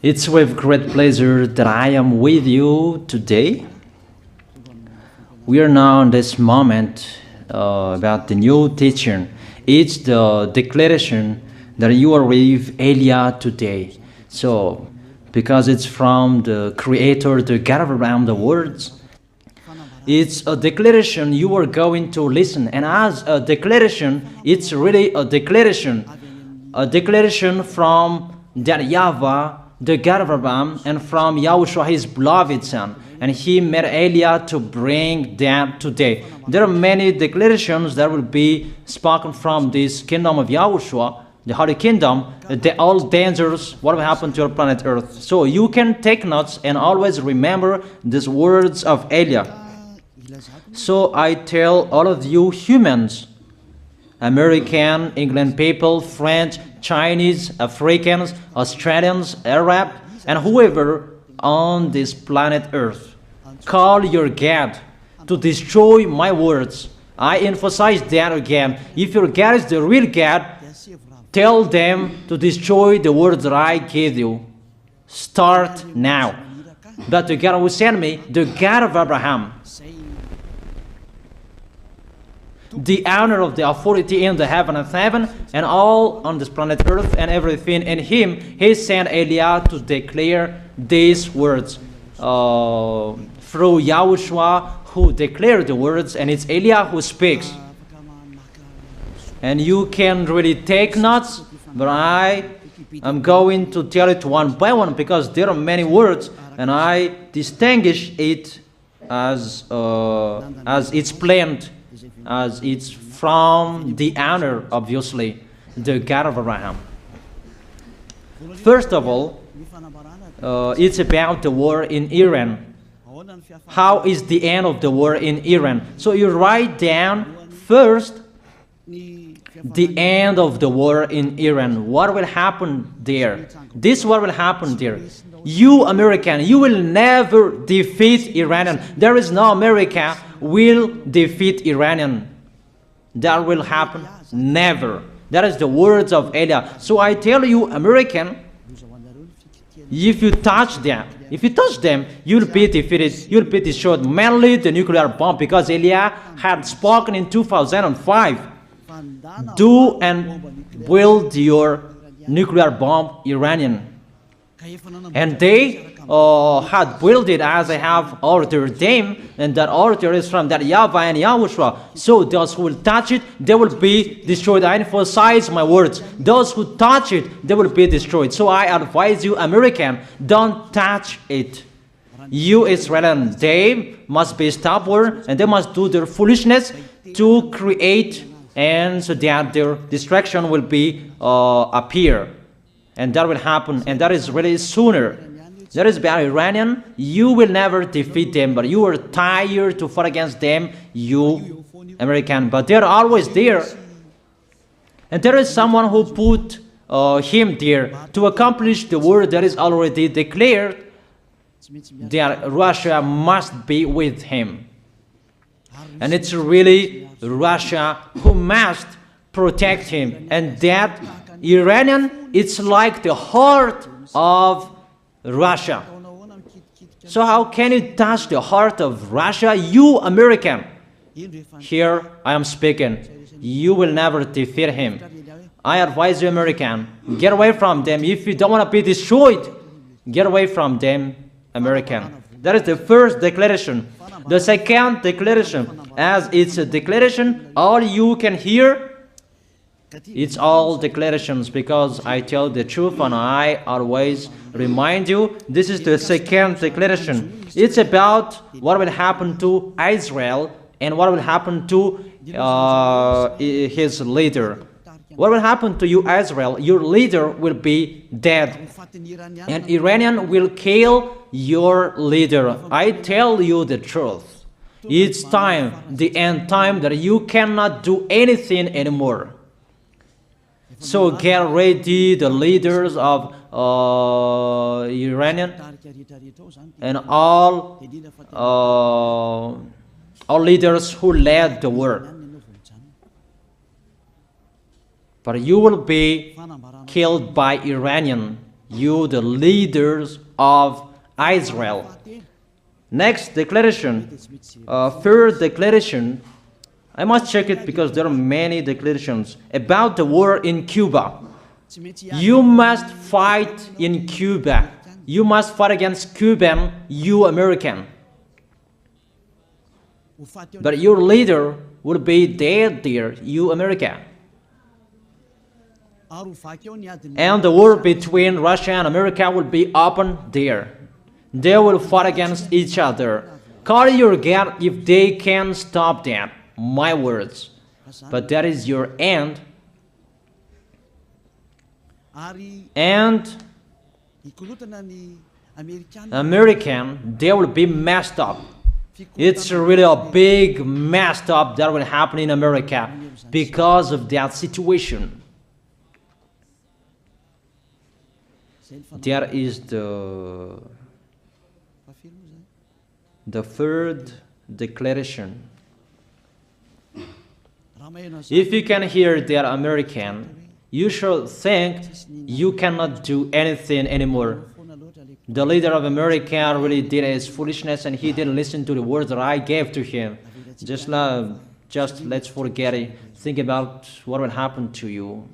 It's with great pleasure that I am with you today. We are now in this moment about the new teaching. It's the declaration that you are with Elia today. So, because it's from the Creator, the God around the words, it's a declaration you are going to listen. And as a declaration, it's really a declaration from that YAHVAH, the God of Abraham, and from YAHOSHUAH, his beloved son. And he made Elia to bring them today. There are many declarations that will be spoken from this kingdom of YAHOSHUAH, the Holy Kingdom, all dangers, what will happen to your planet Earth. So you can take notes and always remember these words of Elia. So I tell all of you humans, American, England people, French, Chinese, Africans, Australians, Arab, and whoever on this planet Earth, call your God to destroy my words. I emphasize that again. If your God is the real God, tell them to destroy the words that I gave you. Start now. But the God who sent me, the God of Abraham, the honor of the authority in the heaven and all on this planet Earth and everything in him, he sent Elia to declare these words through YAHOSHUAH, who declared the words, and it's Elia who speaks. And you can really take notes, but I am going to tell it one by one because there are many words, and I distinguish it as it's planned, as it's from the honor, obviously, the God of Abraham. First of all, it's about the war in Iran. How is the end of the war in Iran? So you write down first the end of the war in Iran. What will happen there? This what will happen there. You American, you will never defeat Iranian. There is no America will defeat Iranian. That will happen never. That is the words of Elia. So I tell you, American, if you touch them, you'll be defeated, you'll be destroyed. Mainly the nuclear bomb, because Elia had spoken in 2005. Do and build your nuclear bomb, Iranian. And they had built it as I have ordered them, and that order is from that YAHVAH and YAHOSHUAH. So those who will touch it, they will be destroyed. I emphasize my words. Those who touch it, they will be destroyed. So I advise you, American, don't touch it. You Israelians, they must be stubborn, and they must do their foolishness to create, and so that their destruction will be appear. And that will happen, and that is really sooner. That is about Iranian. You will never defeat them, but you are tired to fight against them, you American. But they're always there. And there is someone who put him there to accomplish the word that is already declared, that Russia must be with him. And it's really Russia who must protect him. And that Iranian, it's like the heart of Russia. So how can you touch the heart of Russia? You American. Here I am speaking. You will never defeat him. I advise you, American, get away from them. If you don't want to be destroyed, get away from them, American. That is the first declaration. The second declaration, as it's a declaration, all you can hear, it's all declarations, because I tell the truth and I always remind you, this is the second declaration. It's about what will happen to Israel and what will happen to his leader. What will happen to you, Israel? Your leader will be dead, and Iranian will kill your leader. I tell you the truth. It's time, the end time, that you cannot do anything anymore. So get ready, the leaders of Iranian and all leaders who led the war. But you will be killed by Iranian. you the leaders of Israel. Next declaration, third declaration, I must check it because there are many declarations about the war in Cuba. You must fight in Cuba. You must fight against Cuban, you American. But your leader will be dead there, you America. And the war between Russia and America will be open there. They will fight against each other. Call your God if they can stop that. My words. But that is your end. And American, they will be messed up. It's really a big messed up that will happen in America because of that situation. There is the third declaration. If you can hear that American, you should think you cannot do anything anymore. The leader of America really did his foolishness and he didn't listen to the words that I gave to him. Just let's forget it. Think about what will happen to you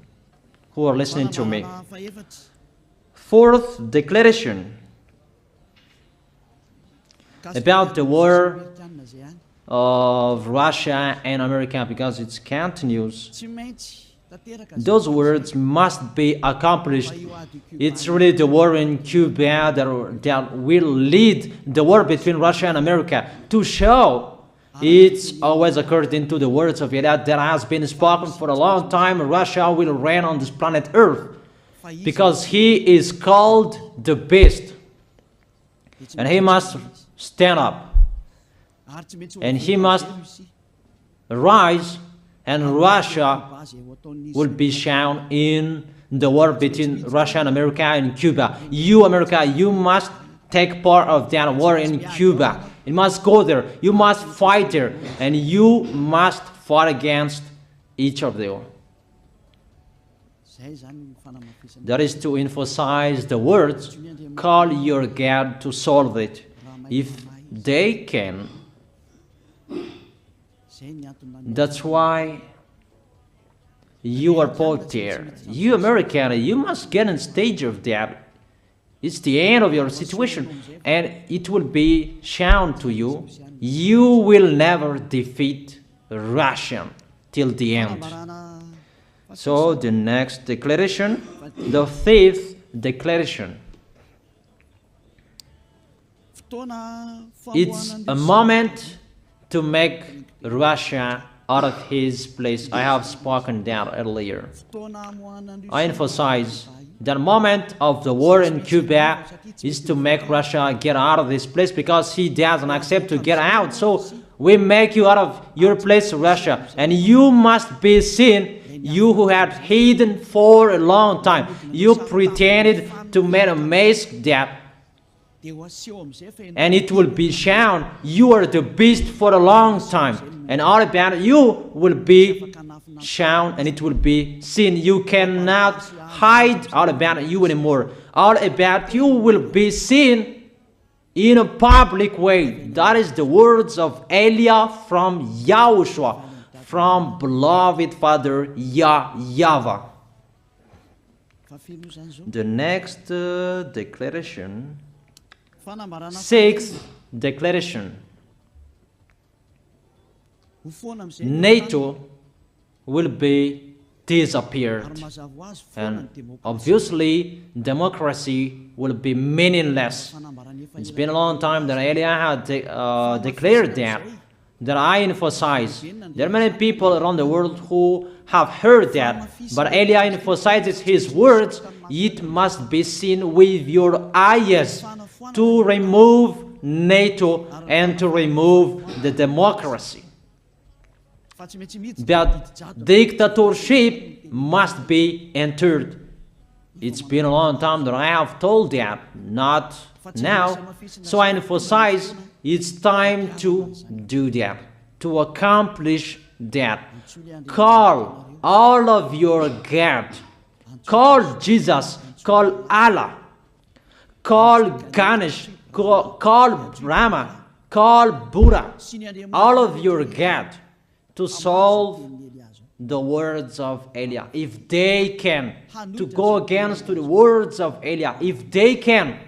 who are listening to me. Fourth declaration about the war of Russia and America, because it continues. Those words must be accomplished. It's really the war in Cuba that will lead the war between Russia and America to show it's always according to the words of YAH that has been spoken for a long time. Russia will reign on this planet Earth because he is called the beast and he must stand up and he must rise, and Russia will be shown in the war between Russia and America and Cuba. You, America, you must take part of that war in Cuba. You must go there. You must fight there. And you must fight against each of them. That is to emphasize the words, call your God to solve it. If they can, that's why you are put there. You American, you must get on stage of that. It's the end of your situation and it will be shown to you. You will never defeat Russia till the end. So the next declaration, the fifth declaration. It's a moment to make Russia out of his place. I have spoken that earlier. I emphasize the moment of the war in Cuba is to make Russia get out of this place because he doesn't accept to get out. So we make you out of your place, Russia, and you must be seen. You who had hidden for a long time, you pretended to make a mask that, and it will be shown you are the beast for a long time, and all about you will be shown and it will be seen. You cannot hide all about you anymore. All about you will be seen in a public way. That is the words of Elia from YAHOSHUAH, from beloved Father YAHVAH. The next declaration, sixth declaration. NATO will be disappeared, and obviously democracy will be meaningless. It's been a long time that Elia had declared that I emphasize. There are many people around the world who have heard that, but Elia emphasizes his words. It must be seen with your eyes to remove NATO and to remove the democracy. That dictatorship must be entered. It's been a long time that I have told that, not now. So I emphasize it's time to do that, to accomplish that. Call all of your God. Call Jesus, call Allah, call Ganesh, call Rama, call Buddha, all of your God, to solve the words of Eliah. If they can, to go against the words of Eliah, if they can,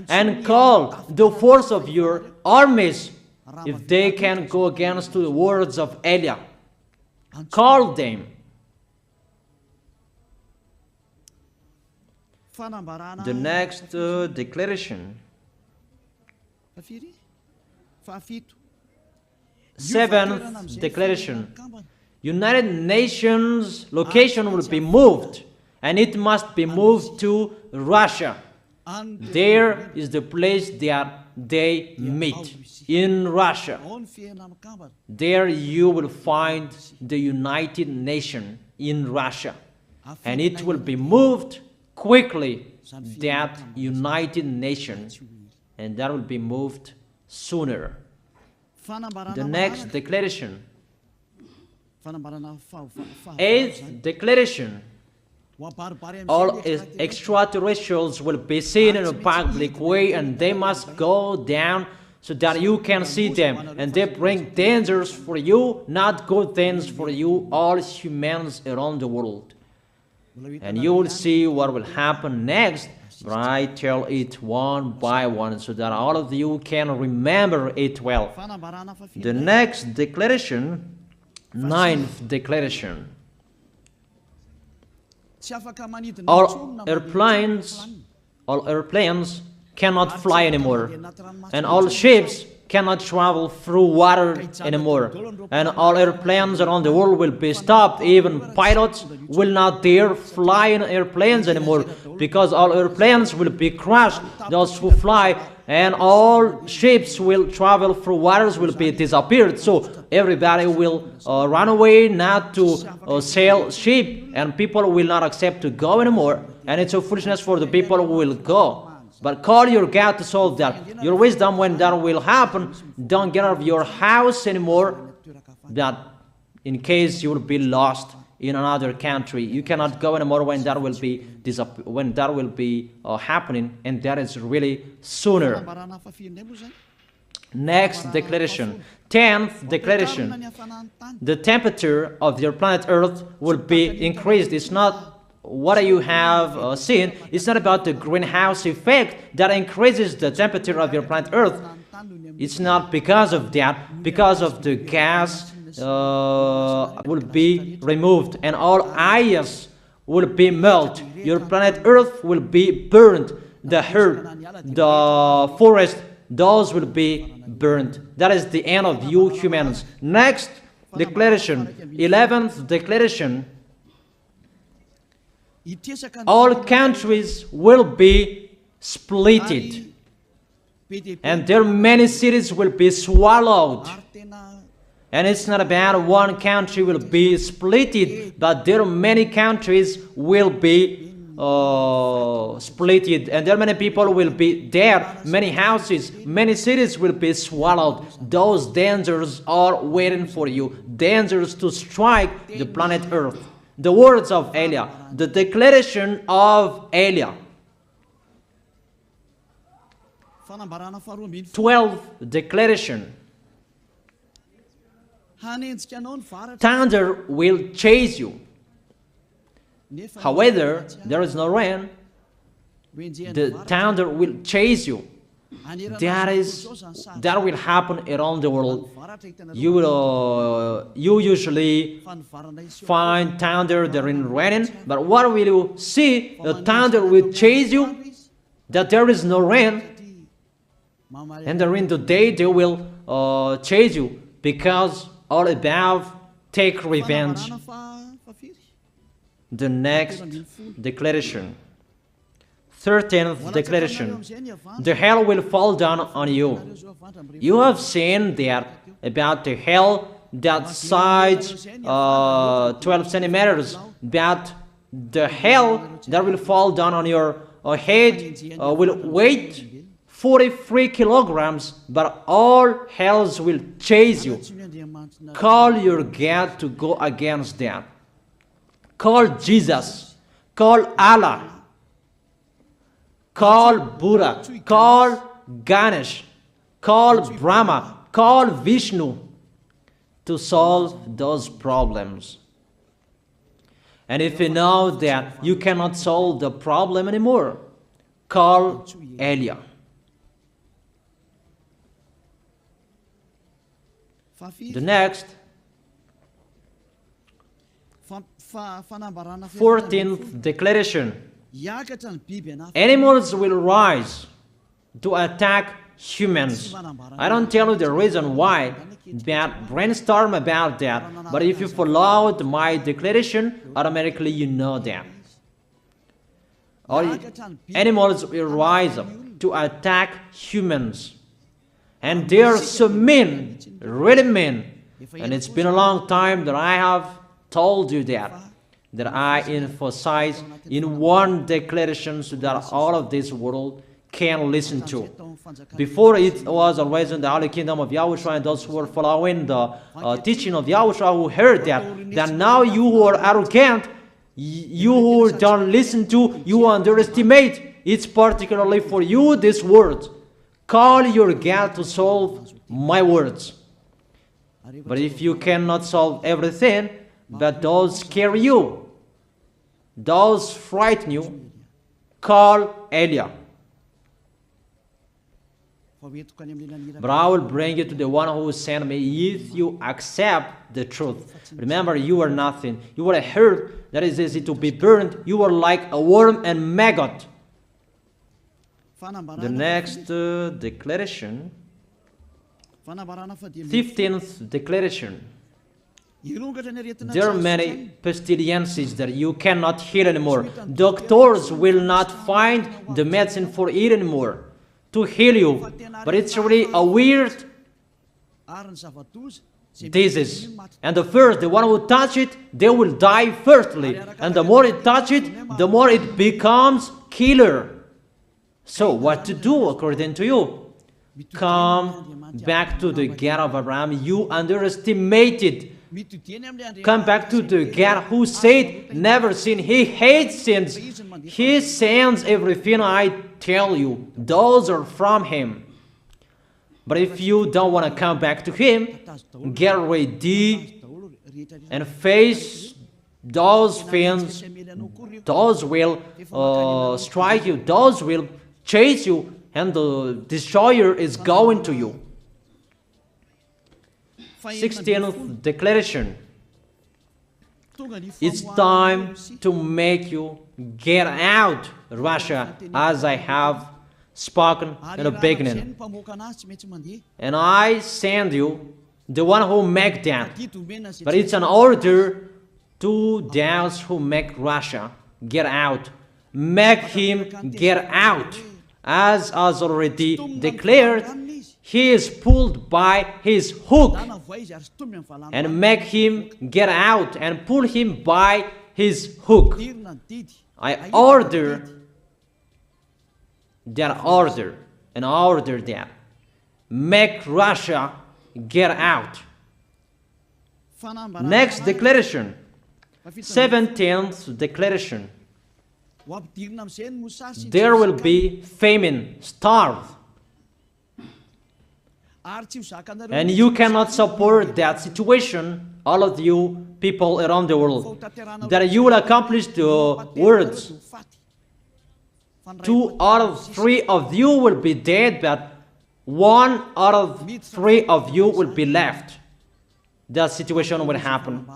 and call the force of your armies, if they can go against the words of Eliah, call them. The next declaration. Seventh declaration. United Nations location will be moved, and it must be moved to Russia. There is the place that they meet, in Russia. There you will find the United Nations in Russia, and it will be moved quickly, that United Nations, and that will be moved sooner. The next declaration. Eighth declaration. All extraterrestrials will be seen in a public way, and they must go down so that you can see them, and they bring dangers for you, not good things for you, all humans around the world. And you will see what will happen next, but I tell it one by one so that all of you can remember it well. The next declaration, ninth declaration. All airplanes cannot fly anymore, and all ships cannot travel through water anymore, and all airplanes around the world will be stopped. Even pilots will not dare fly in airplanes anymore, because all airplanes will be crushed, those who fly, and all ships will travel through waters will be disappeared. So everybody will run away not to sail ship, and people will not accept to go anymore, and it's a foolishness for the people who will go. But call your God to solve that. Your wisdom when that will happen. Don't get out of your house anymore, that in case you will be lost in another country. You cannot go anymore when that will be happening, and that is really sooner. Next declaration. 10th declaration. The temperature of your planet Earth will be increased. It's not what you have seen. It's not about the greenhouse effect that increases the temperature of your planet Earth. It's not because of that. Because of the gas will be removed, and all ice will be melted. Your planet Earth will be burned. The earth, the forest, those will be burned. That is the end of you humans. Next declaration, 11th declaration. All countries will be splitted, and their many cities will be swallowed. And it's not about one country will be splitted, but there are many countries will be splitted, and there are many people will be dead, many houses, many cities will be swallowed. Those dangers are waiting for you, dangers to strike the planet Earth. The words of Eliah, the declaration of Eliah. 12th declaration. Thunder will chase you. However, there is no rain. The thunder will chase you. That will happen around the world. You usually find thunder during raining, but what will you see? The thunder will chase you, that there is no rain, and during the day they will chase you, because all above take revenge. The next declaration, 13th declaration. The hell will fall down on you. You have seen that about the hell that size 12 centimeters, but the hell that will fall down on your head will weigh 43 kilograms, but all hells will chase you. Call your God to go against that. Call Jesus. Call Allah. call Buddha, call Ganesh, call Brahma, call Vishnu to solve those problems. And if you know that you cannot solve the problem anymore, call YAH. The next, 14th declaration. Animals will rise to attack humans. I don't tell you the reason why, but brainstorm about that. But if you followed my declaration, automatically you know that. All animals will rise up to attack humans. And they are so mean, really mean. And it's been a long time that I have told you that I emphasize in one declaration so that all of this world can listen to. Before it was always in the Holy Kingdom of YAHOSHUAH, and those who were following the teaching of YAHOSHUAH who heard that now you who are arrogant, you who don't listen to, you underestimate. It's particularly for you this word. Call your God to solve my words. But if you cannot solve everything, but those scare you, those frighten you, call YAH. But I will bring you to the one who sent me if you accept the truth. Remember, you are nothing. You are a herb that is easy to be burned. You are like a worm and maggot. The next declaration, 15th declaration. There are many pestilences that you cannot heal anymore. Doctors will not find the medicine for it anymore to heal you. But it's really a weird disease. And the one who touch it, they will die firstly. And the more it touch it, the more it becomes killer. So what to do according to you? Come back to the God of Abraham. You underestimated. Come back to the God who said, never sin. He hates sins. He sends everything I tell you. Those are from Him. But if you don't want to come back to Him, get ready and face those things. Those will strike you. Those will chase you. And the destroyer is going to you. 16th declaration. It's time to make you get out, Russia, as I have spoken in the beginning. And I send you the one who make that. But it's an order to those who make Russia get out. Make him get out. As already declared, he is pulled by his hook, and make him get out and pull him by his hook. I order that. Make Russia get out. Next declaration, 17th declaration. There will be famine, starve. And you cannot support that situation, all of you people around the world, that you will accomplish the words. 2 out of 3 of you will be dead, but 1 out of 3 of you will be left. That situation will happen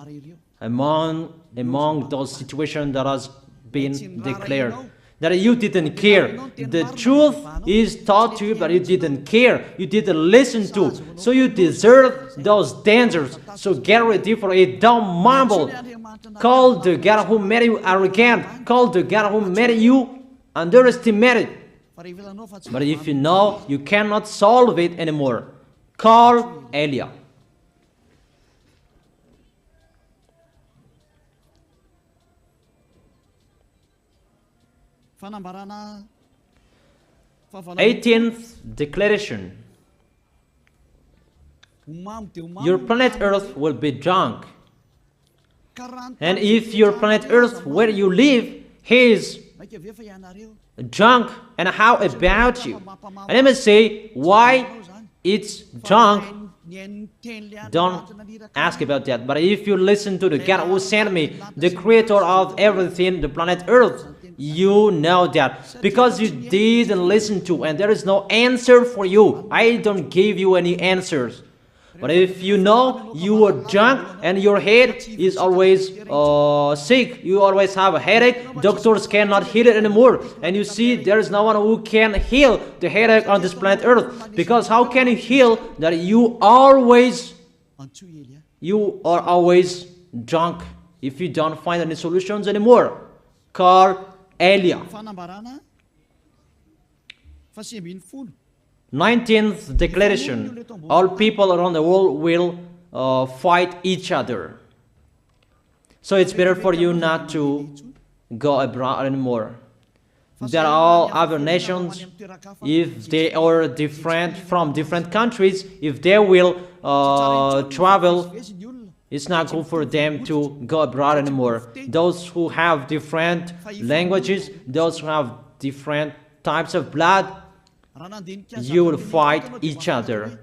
among those situations that has been declared. That you didn't care. The truth is taught to you, but you didn't care. You didn't listen to. So you deserve those dangers. So get ready for it. Don't mumble. Call the God who made you arrogant. Call the God who made you underestimated. But if you know you cannot solve it anymore, call YAH. Eighteenth declaration. Your planet Earth will be drunk. And if your planet Earth where you live is drunk, and how about you? And let me say why it's drunk. Don't ask about that. But if you listen to the God who sent me, the creator of everything, the planet Earth, you know that. Because you didn't listen to, and there is no answer for you. I don't give you any answers. But if you know you are drunk and your head is always sick, you always have a headache, doctors cannot heal it anymore. And you see there is no one who can heal the headache on this planet Earth. Because how can you heal that you are always drunk if you don't find any solutions anymore? Call Elia. 19th declaration, all people around the world will fight each other. So it's better for you not to go abroad anymore. There are all other nations, if they are different from different countries, if they will travel, it's not good for them to go abroad anymore. Those who have different languages, those who have different types of blood, you will fight each other.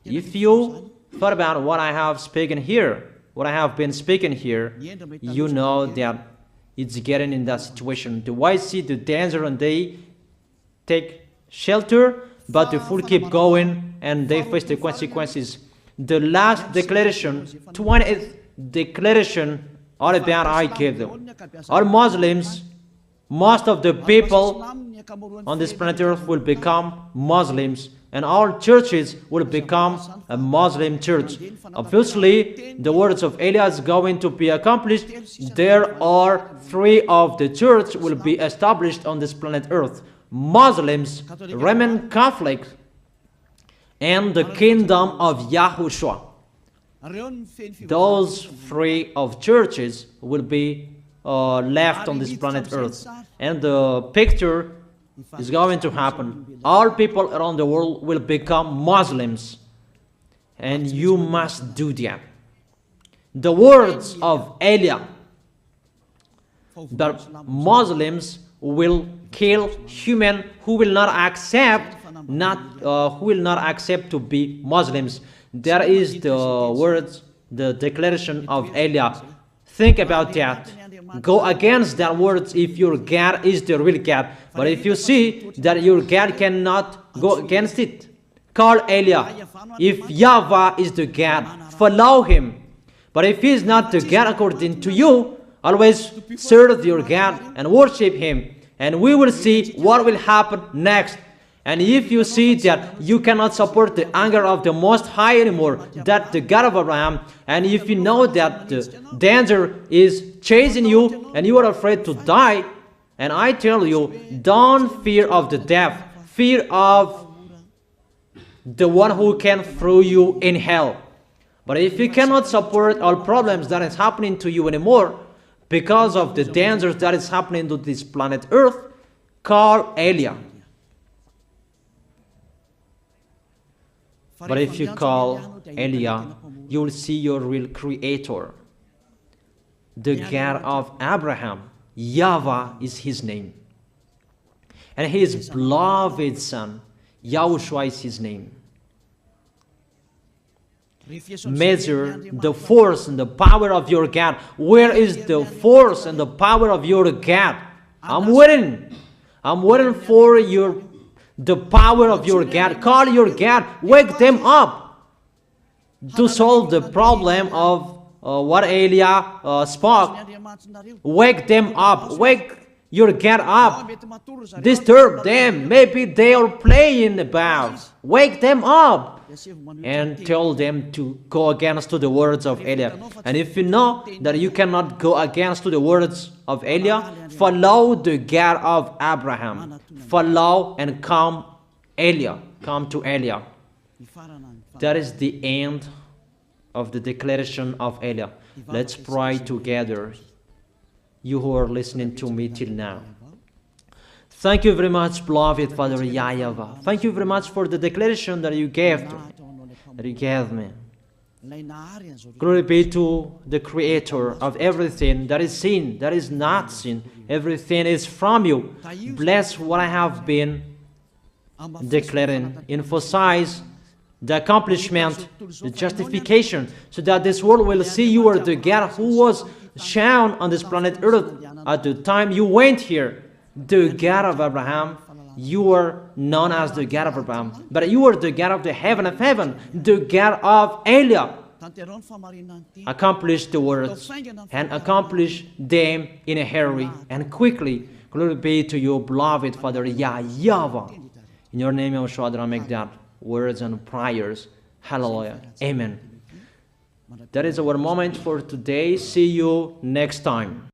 If you thought about what I have spoken here, what I have been speaking here, you know that it's getting in that situation. The wise see the danger and they take shelter, but the fool keep going and they face the consequences. The last declaration, 20th declaration, all about I gave them. All Muslims, most of the people on this planet Earth will become Muslims, and all churches will become a Muslim church. Obviously, the words of Elia is going to be accomplished. There are 3 of the church will be established on this planet Earth: Muslims, Roman Catholics, and the kingdom of YAHOSHUAH. Those 3 of churches will be left on this planet Earth, and the picture is going to happen. All people around the world will become Muslims, and you must do that. The words of Elia, that Muslims will kill human who will not accept to be Muslims. That is the words, the declaration of Elia. Think about that. Go against that words if your God is the real God. But if you see that your God cannot go against it, call Elia. If YAHVAH is the God, follow him. But if he is not the God according to you, always serve your God and worship him. And we will see what will happen next. And if you see that you cannot support the anger of the Most High anymore, that the God of Abraham, and if you know that the danger is chasing you and you are afraid to die, and I tell you, don't fear of the death, fear of the one who can throw you in hell. But if you cannot support all problems that is happening to you anymore, because of the dangers that is happening to this planet Earth, call Elia. But if you call Elia, you will see your real creator, the God of Abraham. YAHVAH is his name. And his beloved son, YAHOSHUAH is his name. Measure the force and the power of your God. Where is the force and the power of your God? I'm waiting. I'm waiting for the power of your God. Call your God. Wake them up to solve the problem of what Elia spoke. Wake them up. Wake your God up. Disturb them. Maybe they are playing about. Wake them up and tell them to go against to the words of Elia. And if you know that you cannot go against to the words of Elia, follow the God of Abraham. Follow and come Elia. Come to Elia. That is the end of the declaration of Elia. Let's pray together, you who are listening to me till now. Thank you very much, beloved Father YAHVAH. Thank you very much for the declaration that you gave me. Glory be to the Creator of everything that is seen, that is not seen. Everything is from you. Bless what I have been declaring. Emphasize the accomplishment, the justification, so that this world will see you are the God who was shown on this planet Earth at the time you went here. The God of Abraham. You are known as the God of Abraham, but you are the God of the heaven of heaven, the God of Eliah. Accomplish the words and accomplish them in a hurry and quickly. Glory be to you, beloved Father YAHVAH. In your name, YAHOSHUAH, I make that words and prayers. Hallelujah. Amen. That is our moment for today. See you next time.